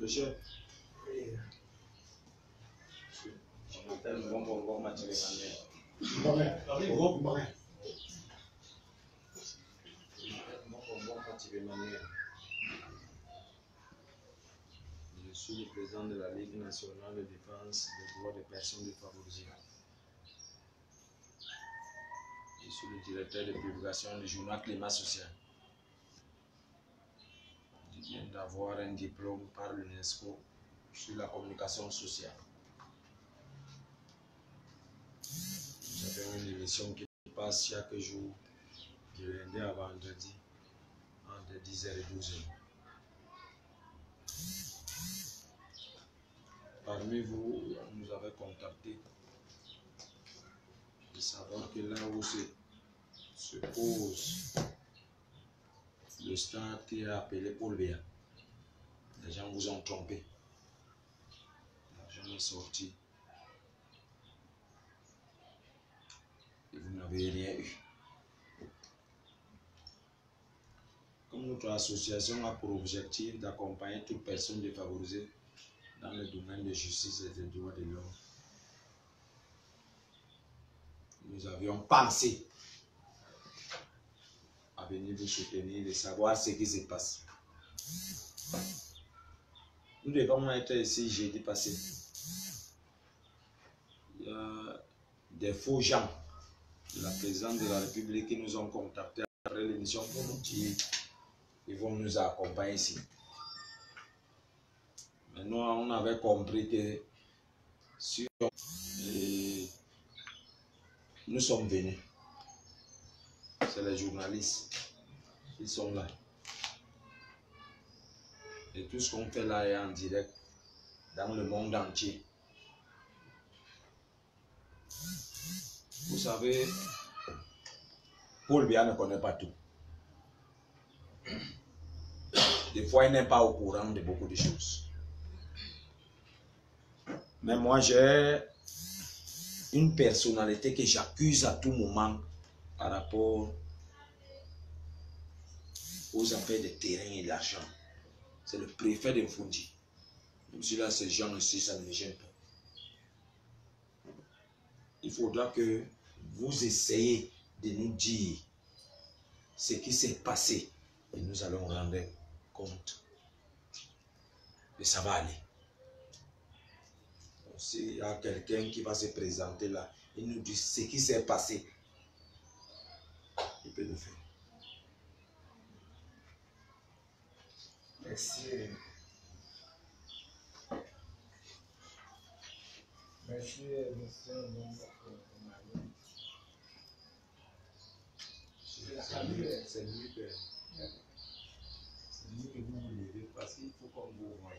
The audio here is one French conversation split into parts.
Le chef. On appelle le bon Mathieu Emmanuel. Je suis le président de la Ligue nationale de défense des droits des personnes défavorisées. Je suis le directeur de publication du journal Climat Social. Je viens d'avoir un diplôme par l'UNESCO sur la communication sociale. Nous avons une émission qui passe chaque jour, de lundi à vendredi, entre 10h et 12h. Parmi vous, on nous avait contacté de savoir que là où se pose le stade qui est appelé Paul Biya, les gens vous ont trompé. L'argent est sorti et vous n'avez rien eu. Comme notre association a pour objectif d'accompagner toute personne défavorisée dans le domaine de justice et des droits de l'homme, nous avions pensé à venir vous soutenir, de savoir ce qui se passe. Nous devons être ici jeudi passé. Il y a des faux gens de la présidente de la République qui nous ont contactés après l'émission pour nous dire qu'ils vont nous accompagner ici. Mais nous, on avait compris que si nous sommes venus, c'est les journalistes qui sont là. Et tout ce qu'on fait là est en direct dans le monde entier. Vous savez, Paul Biya ne connaît pas tout. Des fois, il n'est pas au courant de beaucoup de choses. Mais moi, j'ai une personnalité que j'accuse à tout moment par rapport aux affaires de terrain et d'argent. C'est le préfet de Mfundi. Même si là, ces gens ici, ça ne me gêne pas. Il faudra que vous essayez de nous dire ce qui s'est passé et nous allons rendre compte. Et ça va aller. S'il y a quelqu'un qui va se présenter là, il nous dit ce qui s'est passé, il peut le faire. Merci. Merci, monsieur. C'est lui que vous vous levez parce qu'il faut qu'on vous voie.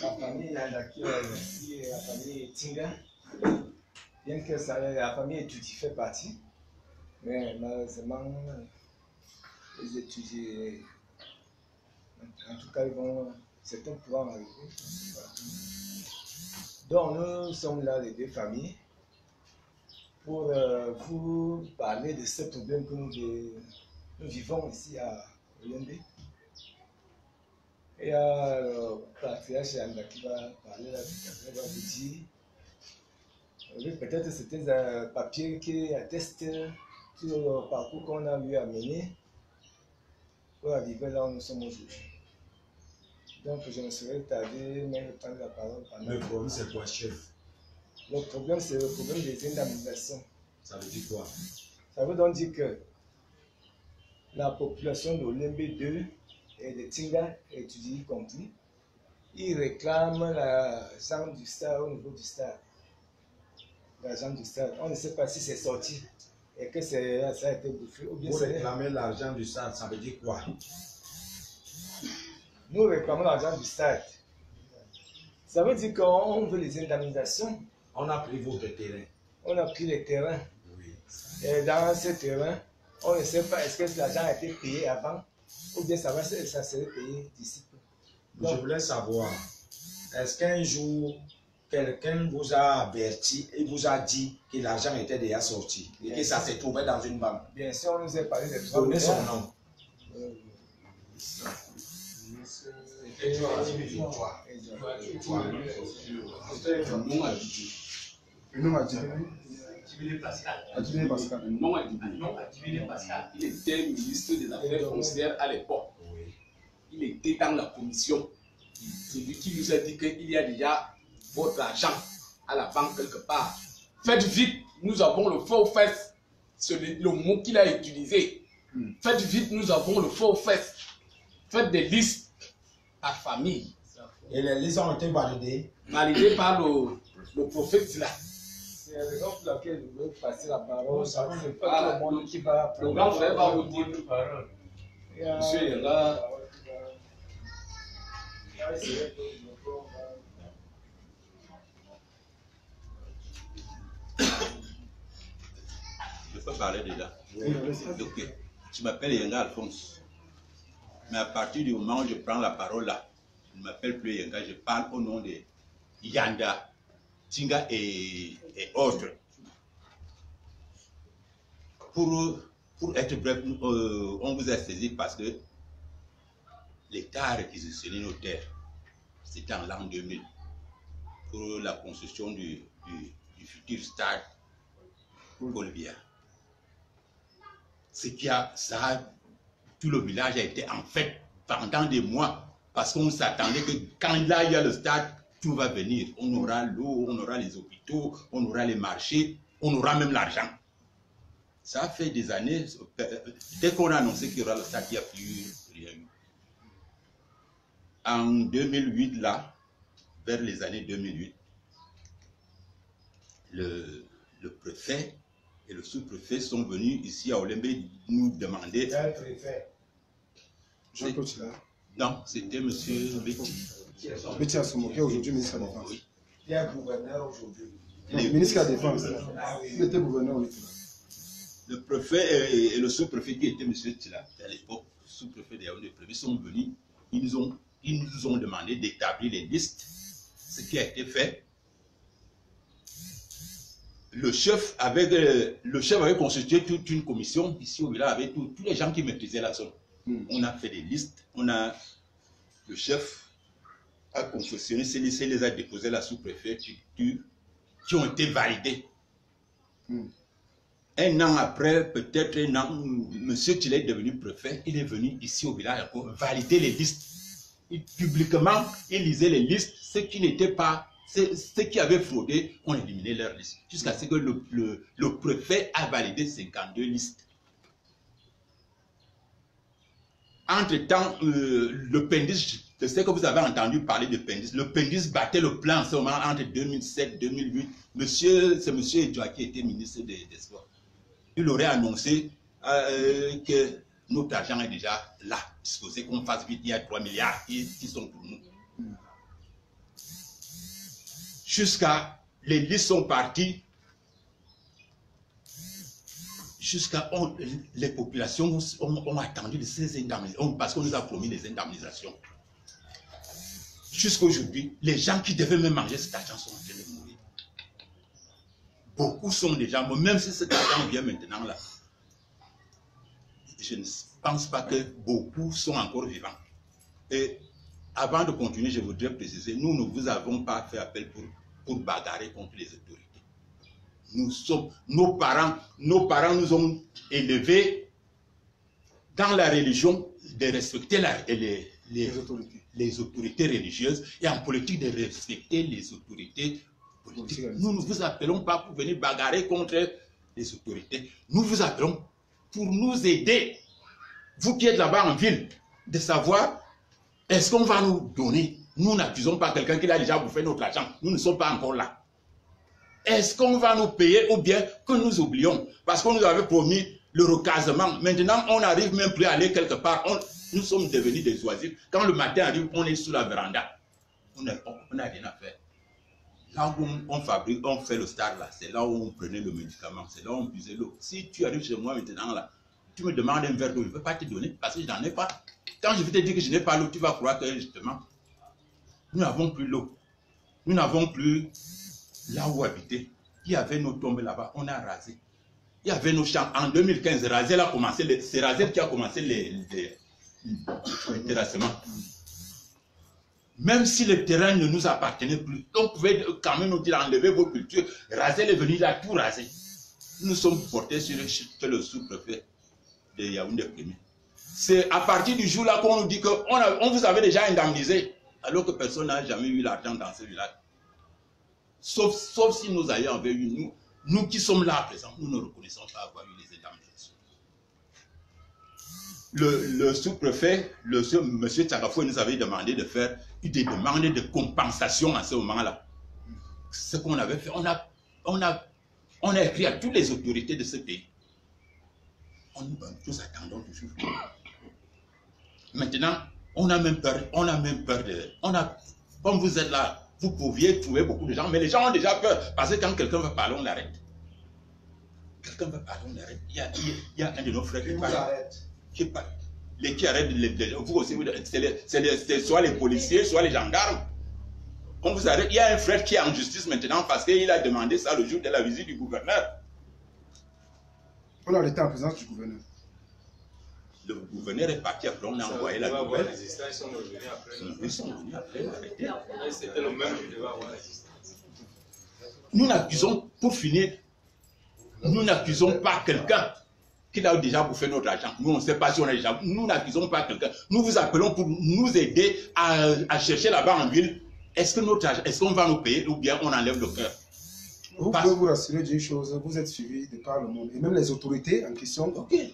La famille Yandaki, la famille Tinga, bien que la famille étudie fait partie, mais malheureusement, les étudiants, en tout cas, certains pourront arriver. Donc, nous sommes là, les deux familles, pour vous parler de ce problème que nous vivons ici à Olembe. Il y a le patriarche Yanda qui va parler là, il va vous dire. Peut-être c'était un papier qui atteste sur le parcours qu'on a eu à mener pour arriver là où nous sommes aujourd'hui. Donc je ne saurais tarder, mais prendre la parole pendant. Le problème c'est quoi, chef? Le problème c'est le problème des indemnisations. Ça veut dire quoi? Ça veut donc dire que la population de Olembe 2 et de Tinga, étudiés y compris, ils réclament l'argent du stade au niveau du stade. L'argent du stade. On ne sait pas si c'est sorti et que ça a été bouffé. Ou bien vous réclamez l'argent du stade, ça veut dire quoi? Nous réclamons l'argent du stade. Ça veut dire qu'on veut les indemnisations. On a pris votre terrain. On a pris les terrains. Oui. Et dans ces terrains, on ne sait pas est-ce que l'argent a été payé avant ou bien ça serait payé d'ici peu. Je voulais savoir, est-ce qu'un jour, quelqu'un vous a averti et vous a dit que l'argent était déjà sorti et que ça s'est trouvé dans une banque. Bien sûr, on nous a parlé des droits. Donnez son nom. Il était ministre des Affaires foncières à l'époque. Il était dans la commission. C'est lui qui nous a dit qu'il y a déjà votre argent à la banque quelque part. Faites vite, nous avons le faux fest. C'est le mot qu'il a utilisé. Faites vite, nous avons le faux fest. Faites des listes par famille. Et les listes ont été validées. Validées par le prophète là. C'est la raison pour laquelle je veux passer la parole. C'est pas tout le monde qui va Le grand frère va vous dire une parole. Monsieur est là. Je peux parler déjà. Ok. Je m'appelle Yenga Alphonse. Mais à partir du moment où je prends la parole là, je ne m'appelle plus Yenga, je parle au nom de Yanda, Tinga et autres. Pour être bref, on vous a saisi parce que l'État a réquisitionné nos terres. C'était en l'an 2000 pour la construction du futur stade Bolivia. Tout le village a été en fait pendant des mois parce qu'on s'attendait que quand là il y a le stade, tout va venir. On aura l'eau, on aura les hôpitaux, on aura les marchés, on aura même l'argent. Ça a fait des années. Dès qu'on a annoncé qu'il y aura le stade, il n'y a plus rien eu. En 2008, là, vers les années 2008, le préfet et le sous-préfet sont venus ici à Olembe nous demander... Quel préfet? Jean-Claude Chila. Non, c'était M. Betty. Betty Assomo, qui est aujourd'hui ministre de la Défense. Oui. Il y a un gouverneur aujourd'hui. Ministre de la Défense. Il était gouverneur, oui. Le préfet et le sous-préfet qui était M. Tila, à l'époque, sous-préfet des Yaoundé, sont venus, ils nous ont demandé d'établir les listes, ce qui a été fait. Le chef avait constitué toute une commission ici au village avec tous les gens qui maîtrisaient la zone. On a fait des listes, le chef a confectionné ces listes et les a déposées à la sous-préfecture qui ont été validées. Un an après, peut-être un an, M. Tila est devenu préfet, il est venu ici au village pour valider les listes. Publiquement, il lisait les listes, ceux qui n'étaient pas, ceux qui avaient fraudé, ont éliminé leurs listes. Jusqu'à ce que le préfet a validé 52 listes. Entre-temps, le PENDIS, je sais que vous avez entendu parler de PENDIS. Le PENDIS battait le plein en ce moment entre 2007 et 2008. C'est M. Edouard qui était ministre des Sports. Il aurait annoncé que notre argent est déjà là, disposé, qu'on fasse vite, il y a 3 milliards qui sont pour nous. Jusqu'à, les listes sont parties, jusqu'à, les populations ont attendu ces indemnisations, parce qu'on nous a promis les indemnisations. Jusqu'à aujourd'hui, les gens qui devaient même manger cet argent sont en train de mourir. Beaucoup sont déjà morts, même si cet argent vient maintenant là. Je ne pense pas que beaucoup sont encore vivants. Et avant de continuer, je voudrais préciser, nous ne vous avons pas fait appel pour bagarrer contre les autorités. Nos parents nous ont élevés dans la religion de respecter les autorités religieuses et en politique de respecter les autorités politiques. Nous ne vous appelons pas pour venir bagarrer contre les autorités. Nous vous appelons pour nous aider, vous qui êtes là-bas en ville, de savoir est-ce qu'on va nous donner. Nous n'accusons pas quelqu'un qui a déjà bouffé notre argent. Nous ne sommes pas encore là. Est-ce qu'on va nous payer ou bien que nous oublions? Parce qu'on nous avait promis le recasement. Maintenant, on n'arrive même plus à aller quelque part. Nous sommes devenus des oisifs. Quand le matin arrive, on est sous la véranda. On n'a rien à faire. Là où on fabrique, on fait le stade là, c'est là où on prenait le médicament, c'est là où on puisait l'eau. Si tu arrives chez moi maintenant là, tu me demandes un verre d'eau, je ne peux pas te donner parce que je n'en ai pas. Quand je vais te dire que je n'ai pas l'eau, tu vas croire que justement, nous n'avons plus l'eau. Nous n'avons plus là où habiter. Il y avait nos tombes là-bas, on a rasé. Il y avait nos champs. En 2015, Razel a commencé, c'est Razel qui a commencé les terrassements. Même si le terrain ne nous appartenait plus, on pouvait quand même nous dire enlevez vos cultures. Razel est venu, il a tout rasé. Nous sommes portés sur le sous-préfet de Yaoundé Premier. C'est à partir du jour là qu'on nous dit qu'on vous avait déjà indemnisé, alors que personne n'a jamais eu l'argent dans ce village. Sauf si nos aïeux avaient eu, nous qui sommes là à présent, nous ne reconnaissons pas avoir eu les indemnisations. Le sous-préfet, M. Tchagafoué nous avait demandé de faire des demandes de compensation à ce moment-là. Ce qu'on avait fait, on a écrit à toutes les autorités de ce pays. Nous attendons toujours. Maintenant, on a même peur de... Comme vous êtes là, vous pouviez trouver beaucoup de gens, mais les gens ont déjà peur. Parce que quand quelqu'un veut parler, on l'arrête. Quelqu'un veut parler, on l'arrête. Il y a un de nos frères qui parle. Qui arrête, vous aussi, c'est soit les policiers, soit les gendarmes. On vous arrête. Il y a un frère qui est en justice maintenant parce qu'il a demandé ça le jour de la visite du gouverneur. On a arrêté en présence du gouverneur. Le gouverneur est parti après, on a envoyé la nouvelle. Ils sont revenus après. Ils sont venus après l'arrêter. C'était le même qui devait avoir l'assistance. Nous n'accusons, pour finir, nous n'accusons pas quelqu'un qui a déjà bouffé notre argent. Nous, on ne sait pas si on a déjà... Nous n'accusons pas quelqu'un. Nous vous appelons pour nous aider à chercher là-bas en ville. Est-ce que notre argent, est-ce qu'on va nous payer ou bien on enlève le cœur? Vous pouvez vous rassurer d'une chose, vous êtes suivi de par le monde. Et même les autorités en question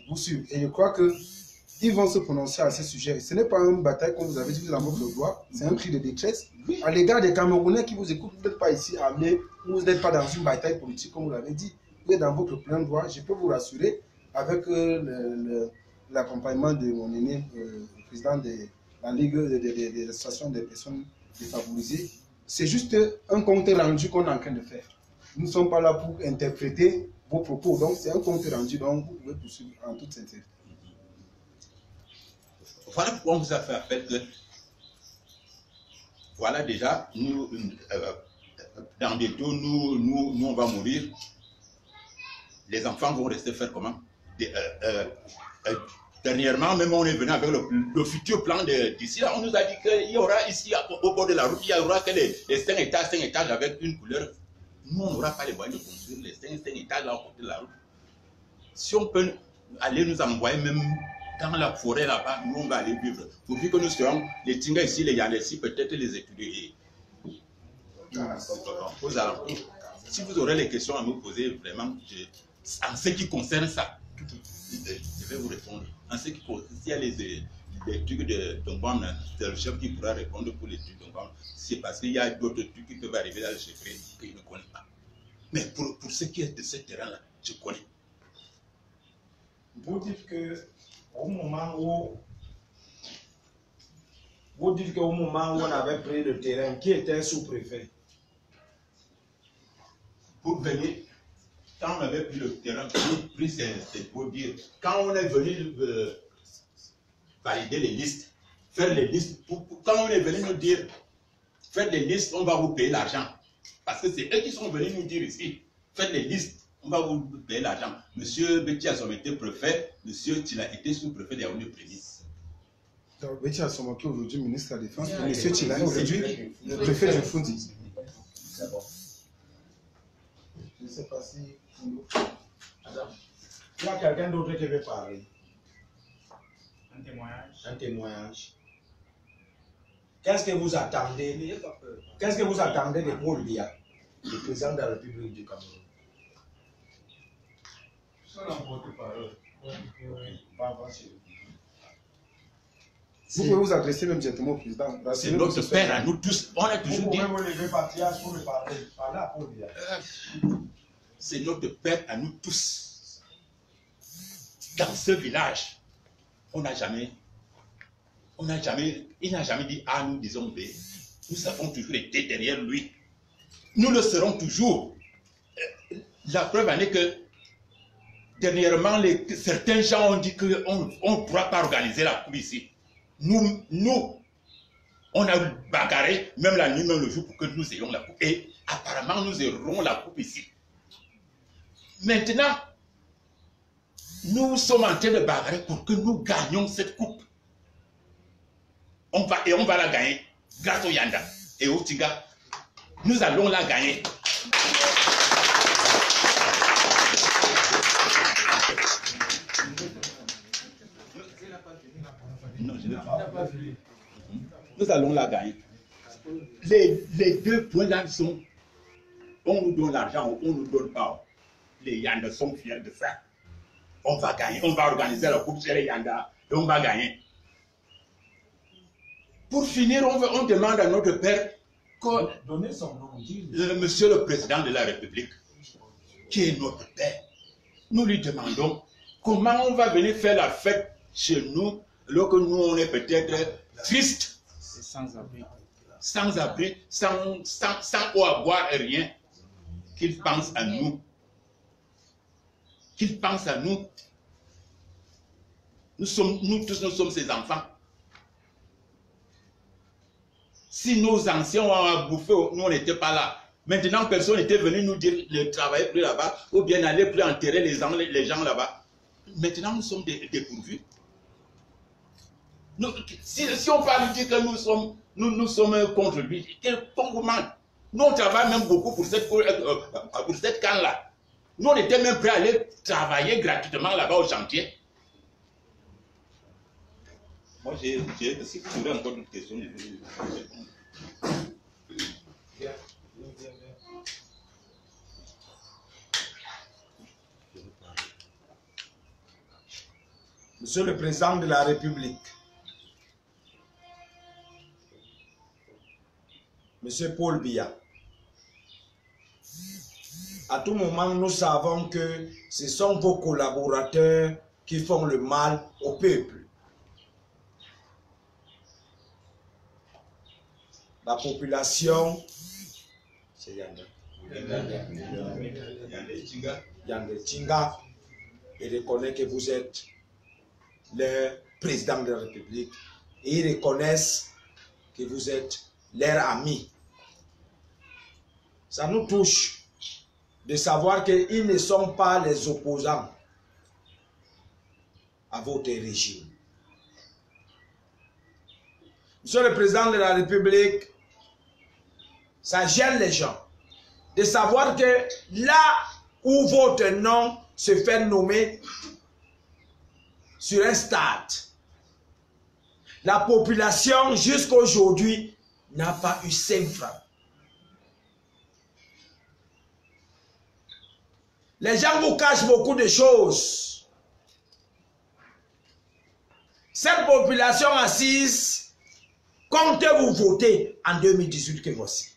vous suivent. Et je crois qu'ils vont se prononcer à ce sujet. Ce n'est pas une bataille, comme vous avez dit, vous en votre droit. C'est un cri de détresse. À l'égard des Camerounais qui vous écoutent, vous n'êtes pas ici armés, vous n'êtes pas dans une bataille politique, comme vous l'avez dit. Vous êtes dans votre plein droit. Je peux vous rassurer avec l'accompagnement de mon aîné, le président de la Ligue des associations des personnes défavorisées. C'est juste un compte rendu qu'on est en train de faire. Nous ne sommes pas là pour interpréter vos propos. Donc, c'est un compte rendu, donc vous pouvez poursuivre en toute sincérité. Voilà pourquoi on vous a fait appel que, voilà déjà, nous, dans bientôt, nous, on va mourir. Les enfants vont rester faire comment? Dernièrement, même on est venu avec le futur plan d'ici là. On nous a dit qu'il y aura ici, au bord de la route, il y aura que les 5 étages avec une couleur. Nous, on n'aura pas les moyens de construire les 5 étages là au côté de la route. Si on peut aller nous envoyer même dans la forêt là-bas, nous, on va aller vivre. Pourvu que nous soyons les Tinga ici, les Yann ici, peut-être les étudier. Si vous aurez les questions à me poser, vraiment, en ce qui concerne ça, je vais vous répondre. En ce qui concerne, s'il y a les trucs de Dongbam, c'est le chef qui pourra répondre pour les trucs de Dongbam. C'est parce qu'il y a d'autres trucs qui peuvent arriver dans le secret qu'il ne connaît pas. Mais pour ce qui est de ce terrain-là, je connais. Vous dites que au moment où on avait pris le terrain, qui était sous-préfet? Pour venir, quand on avait pris le terrain, c'est pour dire, quand on est venu valider les listes, faire les listes, quand on est venu nous dire, faites des listes, on va vous payer l'argent. Parce que c'est eux qui sont venus nous dire ici, faites les listes, on va vous payer l'argent. Monsieur Betty Assom était préfet, monsieur Tila était sous-préfet de Yaoundé Premier. Donc, Betty Assom qui est aujourd'hui ministre de la Défense, monsieur Tila est aujourd'hui le préfet de Fundi. C'est bon. Je ne sais pas si... Attends. Il y a quelqu'un d'autre qui veut parler. Un témoignage. Un témoignage. Qu'est-ce que vous attendez? Qu'est-ce que vous attendez de Paul Biya, le président de la République du Cameroun? C'est un porte-parole. Vous pouvez vous adresser même directement au président. C'est notre père à nous tous. On a toujours dit. Vous pouvez vous lever Mathias pour le parler. Parlez à Paul Biya. C'est notre père à nous tous. Dans ce village, il n'a jamais dit A, nous disons B. Nous avons toujours été derrière lui. Nous le serons toujours. La preuve en est que dernièrement, certains gens ont dit qu'on ne pourra pas organiser la coupe ici. Nous, On a bagarré, même la nuit, même le jour, pour que nous ayons la coupe. Et apparemment, nous aurons la coupe ici. Maintenant, nous sommes en train de bagarrer pour que nous gagnions cette coupe. On va la gagner grâce au Yanda et au Tinga. Nous allons la gagner. Non, je n'ai pas vu. Nous allons la gagner. Les deux points là sont, on nous donne l'argent ou on ne nous donne pas. Les Yanda sont fiers de ça. On va gagner, on va organiser la coupe chez les Yanda et on va gagner. Pour finir, on demande à notre père que Donnez son nom. Monsieur le Président de la République, qui est notre père, nous lui demandons comment on va venir faire la fête chez nous, alors que nous on est peut-être tristes, sans abri, sans eau à boire et rien, qu'il pense à nous. Qu'il pense à nous. Nous tous, nous sommes ses enfants. Si nos anciens ont bouffé, nous on n'était pas là. Maintenant, personne n'était venu nous dire ne travailler plus là-bas ou bien n'aller plus enterrer les gens là-bas. Maintenant, nous sommes dépourvus. Si on parle dire que nous sommes contre lui, comment? Nous on travaille même beaucoup pour cette canne-là. Nous on était même prêts à aller travailler gratuitement là-bas au chantier. Moi, si vous avez encore une question, je vais répondre. Monsieur le Président de la République, Monsieur Paul Biya, à tout moment, nous savons que ce sont vos collaborateurs qui font le mal au peuple. La population, c'est Yanda Tinga, il reconnaît que vous êtes le président de la République et ils reconnaissent que vous êtes leur ami. Ça nous touche de savoir qu'ils ne sont pas les opposants à votre régime. Monsieur le Président de la République, ça gêne les gens de savoir que là où votre nom se fait nommer sur un stade, la population jusqu'à aujourd'hui n'a pas eu 5 francs. Les gens vous cachent beaucoup de choses. Cette population assise, comptez vous voter en 2018 que voici.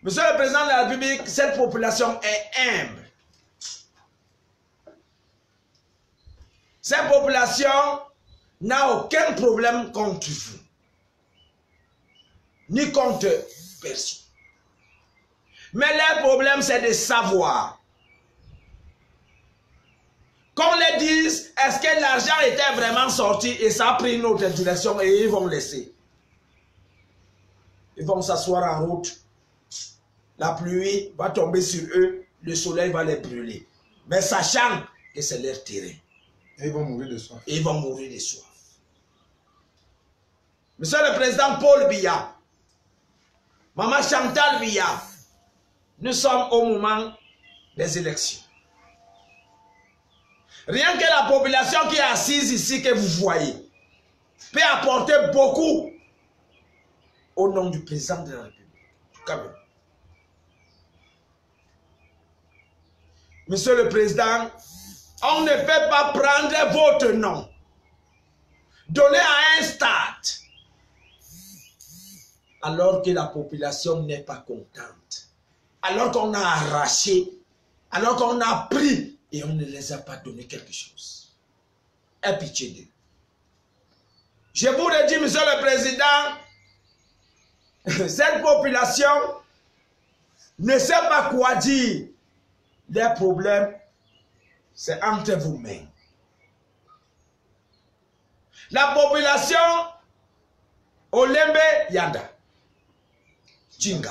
Monsieur le Président de la République, cette population est humble. Cette population n'a aucun problème contre vous, ni contre personne. Mais leur problème, c'est de savoir. Qu'on les dise, est-ce que l'argent était vraiment sorti et ça a pris une autre direction et ils vont laisser. Ils vont s'asseoir en route. La pluie va tomber sur eux, le soleil va les brûler. Mais sachant que c'est leur terrain. Et ils vont mourir de soif. Et ils vont mourir de soif. Monsieur le Président Paul Biya, Maman Chantal Biya, nous sommes au moment des élections. Rien que la population qui est assise ici que vous voyez peut apporter beaucoup au nom du président de la République du Cameroun. Monsieur le Président, on ne peut pas prendre votre nom, donner à un stade, alors que la population n'est pas contente, alors qu'on a arraché, alors qu'on a pris et on ne les a pas donné quelque chose. Aie pitié d'eux. Je vous le dis, Monsieur le Président, cette population ne sait pas quoi dire. Les problèmes, c'est entre vous-mêmes. La population Olembe Yanda. Tchinga.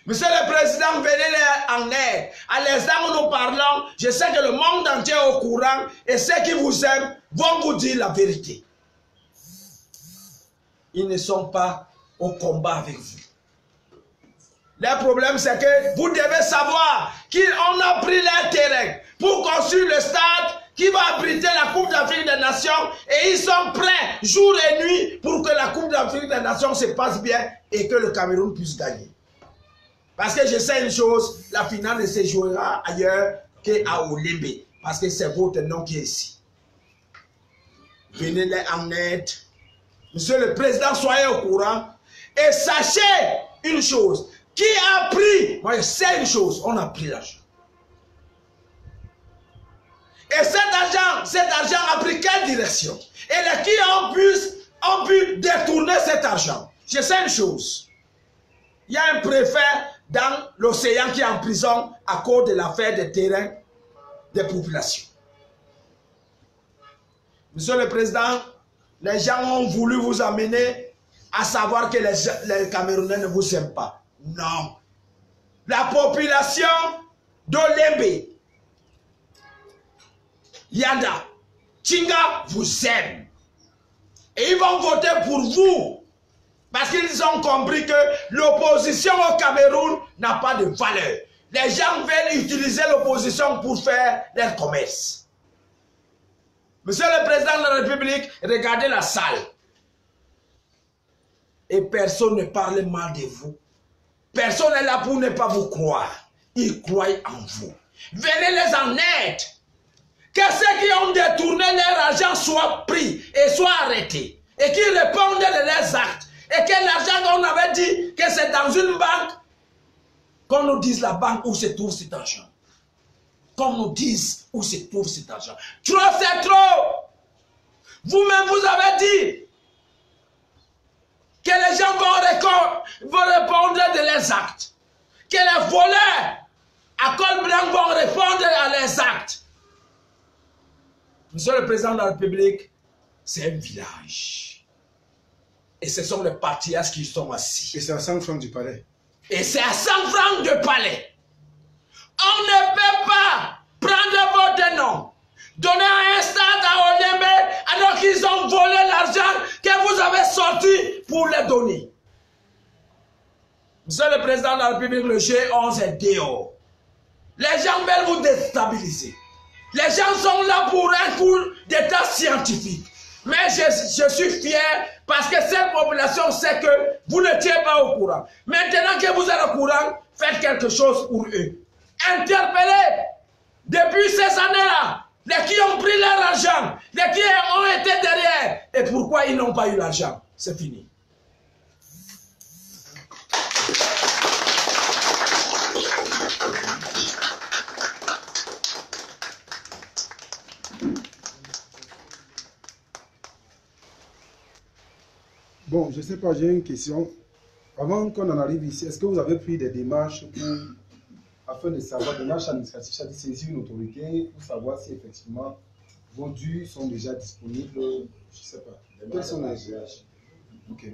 Monsieur le Président, venez en aide. À l'instant où nous parlons, je sais que le monde entier est au courant et ceux qui vous aiment vont vous dire la vérité. Ils ne sont pas au combat avec vous. Le problème, c'est que vous devez savoir qu'on a pris leur terrain pour construire le stade qui va abriter la Coupe d'Afrique des Nations et ils sont prêts jour et nuit pour que la Coupe d'Afrique des Nations se passe bien et que le Cameroun puisse gagner. Parce que je sais une chose, la finale ne se jouera ailleurs qu'à Olembe. Parce que c'est votre nom qui est ici. Venez les en aide. Monsieur le Président, soyez au courant. Et sachez une chose. Qui a pris? Moi je sais une chose, on a pris l'argent. Et cet argent a pris quelle direction? Et les qui ont pu détourner cet argent. Je sais une chose. Il y a un préfet dans l'océan qui est en prison à cause de l'affaire des terrains des populations. Monsieur le Président, les gens ont voulu vous amener à savoir que les Camerounais ne vous aiment pas. Non. La population d'Olembe, Yanda, Tchinga vous aime. Et ils vont voter pour vous. Parce qu'ils ont compris que l'opposition au Cameroun n'a pas de valeur. Les gens veulent utiliser l'opposition pour faire leur commerce. Monsieur le Président de la République, regardez la salle. Et personne ne parle mal de vous. Personne n'est là pour ne pas vous croire. Ils croient en vous. Venez les en aide. Que ceux qui ont détourné leur argent soient pris et soient arrêtés. Et qu'ils répondent de leurs actes. Et que l'argent qu'on avait dit que c'est dans une banque, qu'on nous dise la banque où se trouve cet argent. Qu'on nous dise où se trouve cet argent. Trop, c'est trop. Vous-même, vous avez dit que les gens vont répondre de leurs actes. Que les voleurs à col blanc vont répondre à leurs actes. Monsieur le Président de la République, c'est un village. Et ce sont les patriarches qui sont assis. Et c'est à 5 francs du palais. Et c'est à 100 francs de palais. On ne peut pas prendre votre nom, donner un stade à Olembe alors qu'ils ont volé l'argent que vous avez sorti pour les donner. Monsieur le Président de la République, le G11 est dehors. Les gens veulent vous déstabiliser. Les gens sont là pour un cours d'état scientifique. Mais je suis fier parce que cette population sait que vous ne tiez pas au courant. Maintenant que vous êtes au courant, faites quelque chose pour eux. Interpellez depuis ces années-là les qui ont pris leur argent, les qui ont été derrière. Et pourquoi ils n'ont pas eu l'argent? C'est fini. Bon, je ne sais pas, j'ai une question. Avant qu'on en arrive ici, est-ce que vous avez pris des démarches afin de savoir, démarches administratives, c'est-à-dire saisir une autorité pour savoir si effectivement vos dus sont déjà disponibles? Je ne sais pas. Quels sont les démarches? Ok.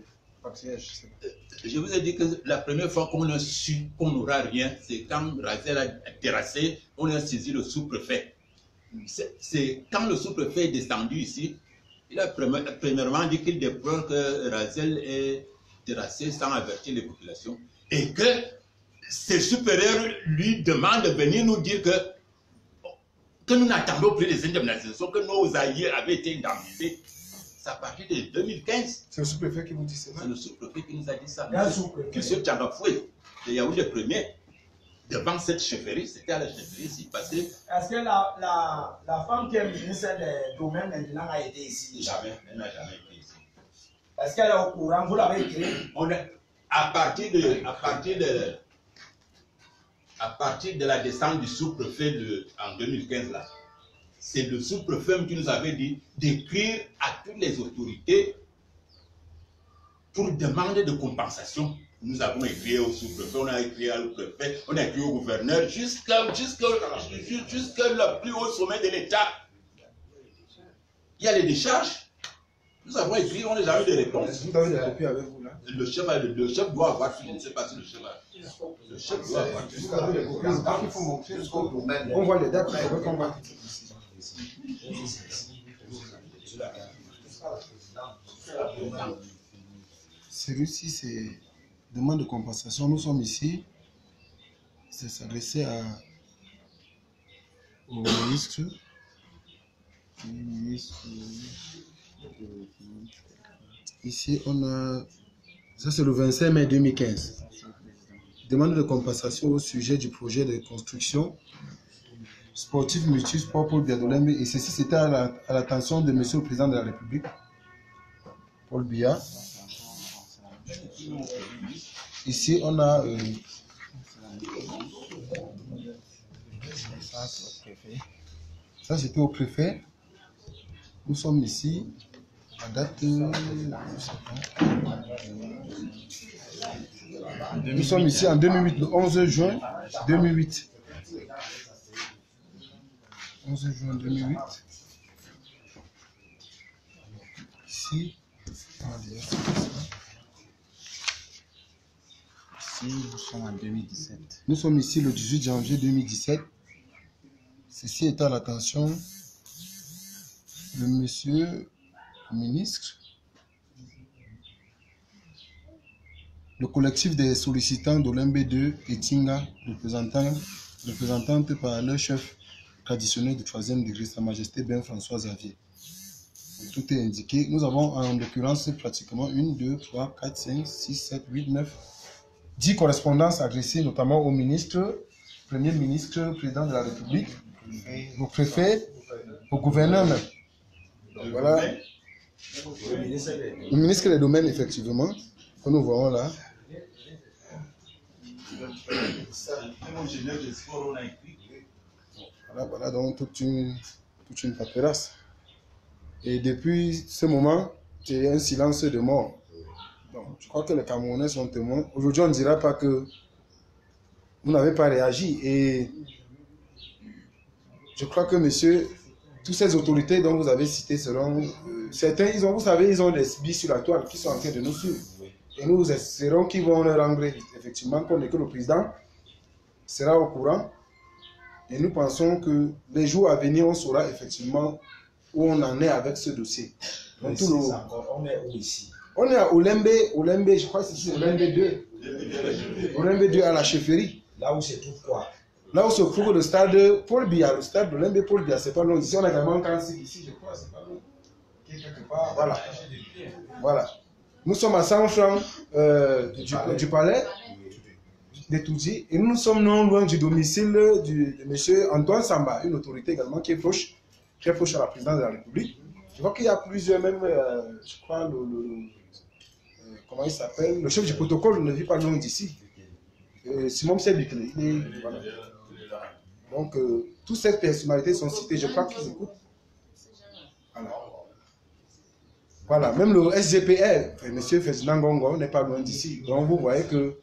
Je vous ai dit que la première fois qu'on a su qu'on n'aura rien, c'est quand Razel a terrassé, on a saisi le sous-préfet. C'est quand le sous-préfet est descendu ici, il a premièrement dit qu'il déplore que Razel est terrassé sans avertir les populations et que ses supérieurs lui demandent de venir nous dire que nous n'attendons plus les indemnisations, que nos aïeux avaient été indemnisés. C'est à partir de 2015. C'est le sous-préfet qui vous dit ça? C'est le sous-préfet qui nous a dit ça. Monsieur Tchangafoué, de Yaoundé premier, devant cette chefferie, c'était à la chefferie ici passé. Est-ce que la femme qui est ministre des Domaines maintenant a été ici? Jamais, elle n'a jamais été ici. Est-ce qu'elle est au courant? Vous l'avez écrit? À partir de la descente du sous-préfet en 2015 là, c'est le sous-préfet qui nous avait dit d'écrire à toutes les autorités pour demander de compensation. Nous avons écrit au sous-préfet, on a écrit au préfet, on a écrit au gouverneur, jusqu'à le plus haut sommet de l'État. Il y a les décharges. Nous avons écrit, on n'a jamais eu de réponse. Vous avez des copies avec vous là? Le chef doit avoir, je ne sais pas si le chef a. Le chef doit avoir. Vous avez des copies. C'est pas qu'il faut montrer. On voit les dates, c'est vrai qu'on va. Celui-ci, c'est demande de compensation. Nous sommes ici. C'est s'adresser au ministre. Ici, on a. Ça, c'est le 25 mai 2015. Demande de compensation au sujet du projet de construction sportif multisport Paul Biya de Olembe. Et ceci, c'était à l'attention de Monsieur le Président de la République, Paul Biya. Ici, on a. Ça, c'était au préfet. Nous sommes ici. La date. Nous sommes ici en 2008, le 11 juin 2008. 11 juin 2008. Ici. Ici, nous sommes en 2017. Nous sommes ici le 18 janvier 2017. Ceci est à l'attention de Monsieur le ministre. Le collectif des sollicitants d'Olembe 2 et Tinga, représentante par leur chef traditionnel du 3e degré, Sa Majesté Ben François Xavier. Tout est indiqué. Nous avons en l'occurrence pratiquement 1, 2, 3, 4, 5, 6, 7, 8, 9, 10 correspondances adressées notamment au ministre, Premier ministre, Président de la République, au préfet, au gouverneur même. Donc, voilà. Le ministre des Domaines, effectivement, que nous voyons là. Voilà donc toute une paperasse. Et depuis ce moment, c'est un silence de mort. Donc, je crois que les Camerounais sont témoins. Aujourd'hui, on ne dira pas que vous n'avez pas réagi. Et je crois que, monsieur, toutes ces autorités dont vous avez cité seront... certains, vous savez, ils ont des billes sur la toile qui sont en train de nous suivre. Et nous espérons qu'ils vont leur rendre effectivement compte et que le président sera au courant. Et nous pensons que les jours à venir, on saura effectivement où on en est avec ce dossier. Donc, On est où ici? On est à Olembe, je crois que c'est ici, Olembe 2. Olembe 2 à la chefferie. Là où se trouve quoi? Là où se trouve le stade Paul Biya, le stade d'Olembe Paul Biya, c'est pas loin. Ici, on a également un cancer ici, je crois, c'est pas loin. Quelque part, voilà. Voilà. Nous sommes à 100 francs du palais de Toudji et nous sommes non loin du domicile de M. Antoine Samba, une autorité également qui est proche, très proche à la présidence de la République. Je vois qu'il y a plusieurs, même, je crois, comment il s'appelle, le chef du protocole ne vit pas loin d'ici. Simon Sébicle. Voilà. Donc, toutes ces personnalités sont citées, je crois qu'ils écoutent. Voilà. Voilà, même le SGPR, M. Ferdinand Ngongo n'est pas loin d'ici. Donc vous voyez que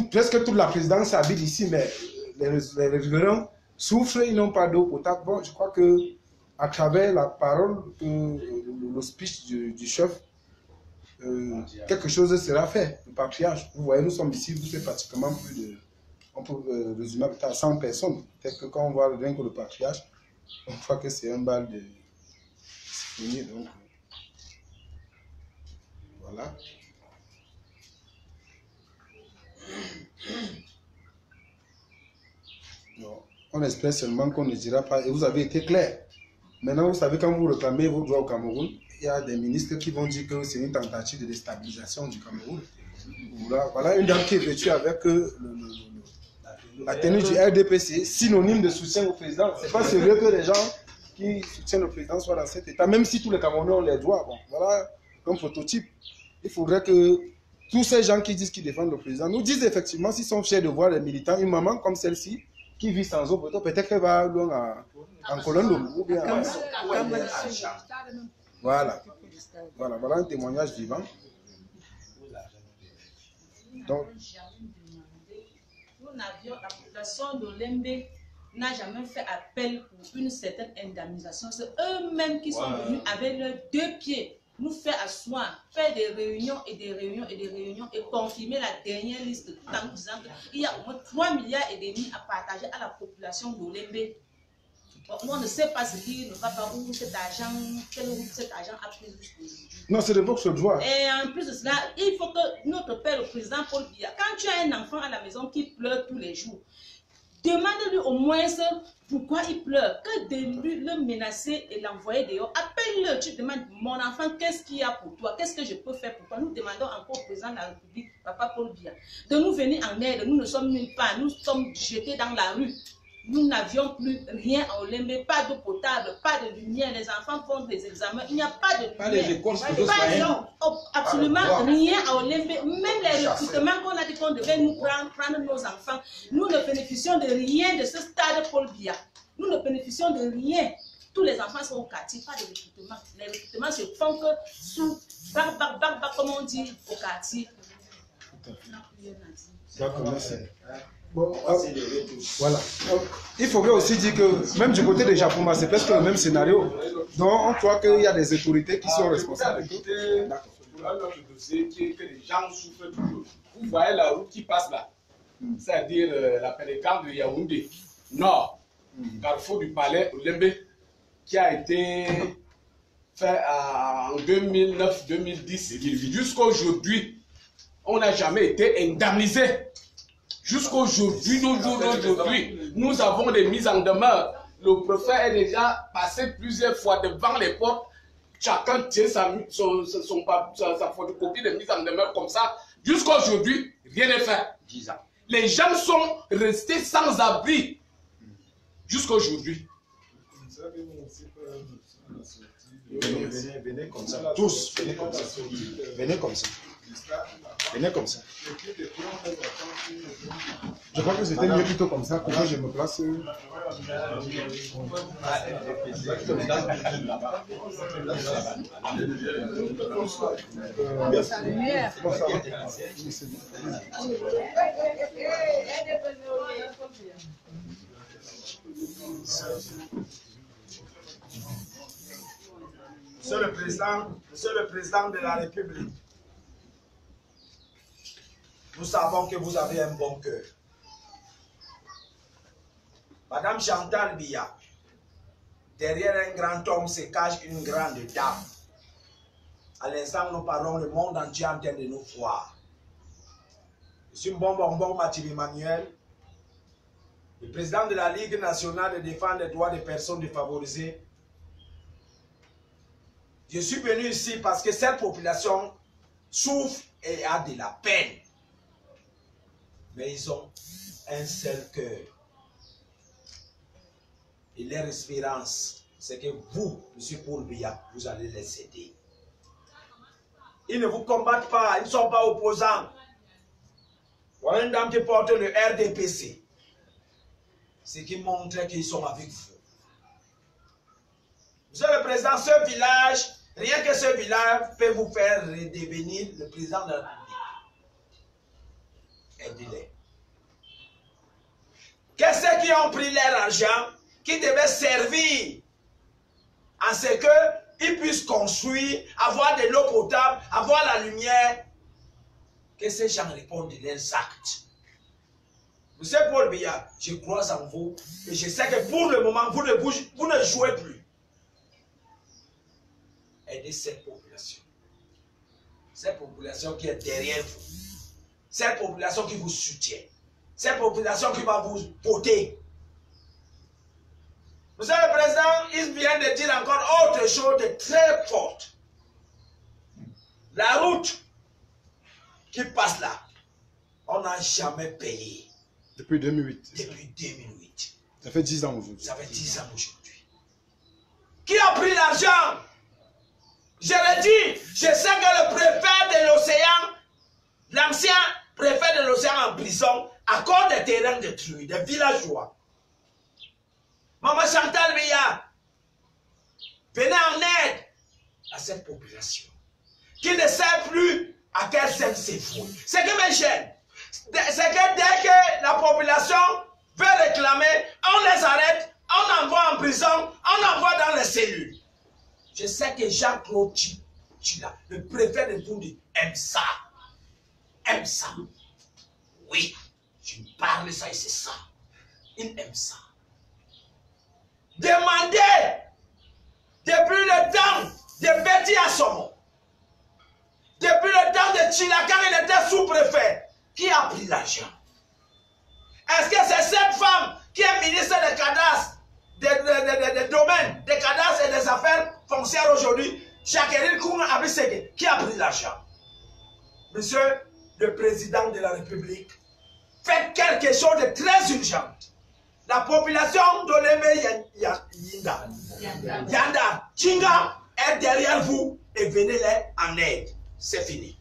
presque toute la présidence habite ici, mais les riverains souffrent, ils n'ont pas d'eau potable. Bon, je crois que à travers la parole, le speech du chef, quelque chose sera fait, le patriarche. Vous voyez, nous sommes ici, vous faites pratiquement plus de, on peut résumer à 100 personnes. Peut-être que quand on voit rien que le patriarche, on voit que c'est un bal de symphonie, donc... Voilà. Non. On espère seulement qu'on ne dira pas, et vous avez été clair. Maintenant, vous savez, quand vous réclamez vos droits au Cameroun, il y a des ministres qui vont dire que c'est une tentative de déstabilisation du Cameroun. Voilà une dame qui est vêtue avec la tenue du RDPC, synonyme de soutien au président. C'est pas sérieux que les gens qui soutiennent le président soient dans cet état, même si tous les Camerounais ont les droits. Bon, voilà un prototype. Il faudrait que tous ces gens qui disent qu'ils défendent le président nous disent effectivement s'ils sont fiers de voir les militants, une maman comme celle-ci, qui vit sans eau, peut-être qu'elle va loin en Colombe ou bien voilà. Voilà un témoignage vivant. Donc, nous n'avions la population d'Olembe n'a jamais fait appel pour une certaine indemnisation. C'est eux-mêmes qui sont venus avec leurs 2 pieds nous faire asseoir, faire des réunions et des réunions et des réunions et confirmer la dernière liste en disant qu'il y a au moins 3,5 milliards à partager à la population d'Olembe. Nous, on ne sait pas ce qui ne va pas, où cet argent, quelle route cet argent a pris jusqu'aujourd'hui. Non, c'est de votre droit. Et en plus de cela, il faut que notre père, le président Paul Biya, quand tu as un enfant à la maison qui pleure tous les jours, demande-lui au moins pourquoi il pleure, que de lui le menacer et l'envoyer dehors. Appelle-le, tu demandes, mon enfant, qu'est-ce qu'il y a pour toi? Qu'est-ce que je peux faire pour toi? Nous demandons encore au président de la République, Papa Paul Biya, de nous venir en aide. Nous ne sommes nulle part, nous sommes jetés dans la rue. Nous n'avions plus rien à Olembe, pas d'eau potable, pas de lumière. Les enfants font des examens, il n'y a pas de lumière. Pas les écoles, absolument rien à Olembe. Même les recrutements qu'on a dit qu'on devait nous prendre nos enfants, nous ne bénéficions de rien de ce stade Paul Biya. Nous ne bénéficions de rien. Tous les enfants sont au quartier, pas de recrutement. Les recrutements se font que sous, comme on dit, au quartier. D'accord, merci. Bon, voilà. Il faudrait aussi dire que même du côté des Japon, c'est presque le même scénario. Donc on croit qu'il y a des autorités qui sont responsables. D'accord. Notre dossier qui est que les gens souffrent toujours. Vous voyez la route qui passe là, c'est-à-dire la pénétrante de Yaoundé, nord, carrefour du palais Olembe, qui a été fait en 2009-2010. Jusqu'à aujourd'hui, on n'a jamais été indemnisé. Jusqu'aujourd'hui, nous avons des mises en demeure. Le préfet est déjà passé plusieurs fois devant les portes. Chacun tient sa photocopie de mise en demeure comme ça. Jusqu'à aujourd'hui, rien n'est fait. 10 ans. Les gens sont restés sans abri. Jusqu'à aujourd'hui. Venez comme ça. Tous, venez comme ça. Venez comme ça. Venez comme ça. Je crois que c'était mieux plutôt comme ça. Comment je me place? Monsieur le Président de la République, nous savons que vous avez un bon cœur. Madame Chantal Biya, derrière un grand homme se cache une grande dame. À l'instant, nous parlons, le monde entier en train de nous voir. Je suis Bonbon Mathieu Emmanuel, le président de la Ligue nationale de défense des droits des personnes défavorisées. Je suis venu ici parce que cette population souffre et a de la peine. Mais ils ont un seul cœur. Et leur espérance, c'est que vous, M. Paul Biya, vous allez les aider. Ils ne vous combattent pas, ils ne sont pas opposants. Voilà une dame qui porte le RDPC. Ce qui montre qu'ils sont avec vous. Monsieur le Président, ce village, rien que ce village peut vous faire redevenir le président de la République. Aidez-les. Qu'est-ce qui ont pris leur argent qui devait servir à ce qu'ils puissent construire, avoir de l'eau potable, avoir la lumière, que ces gens répondent de leurs actes. Monsieur Paul Biya, je crois en vous et je sais que pour le moment, vous ne jouez plus. Aidez cette population. Cette population qui est derrière vous. Cette population qui vous soutient. Cette population qui va vous voter. Monsieur le Président, il vient de dire encore autre chose de très forte. La route qui passe là, on n'a jamais payé. Depuis 2008. Depuis 2008. Ça fait 10 ans aujourd'hui. Ça fait 10 ans aujourd'hui. Qui a pris l'argent? Je l'ai dit, je sais que le préfet de l'océan, l'ancien préfet de l'océan en prison, accorde des terrains détruits, des villageois. Maman Chantal Biya, venez en aide à cette population qui ne sait plus à quel sens c'est fou. C'est que mes chaînes, c'est que dès que la population veut réclamer, on les arrête, on envoie en prison, on envoie dans les cellules. Je sais que Jean-Claude Chila, le préfet de Burundi, aime ça. Aime ça. Oui, je parle ça et c'est ça. Il aime ça. Demandez depuis le temps de Betty Assomo, depuis le temps de Chila, quand il était sous-préfet, qui a pris l'argent? Est-ce que c'est cette femme qui est ministre des cadastres, des domaines, des cadastres et des affaires foncières aujourd'hui, Jacqueline Kouna Abiseke, qui a pris l'argent? Monsieur le président de la République, faites quelque chose de très urgent. La population d'Oleme Yanda, Chinga est derrière vous et venez-les en aide. C'est fini.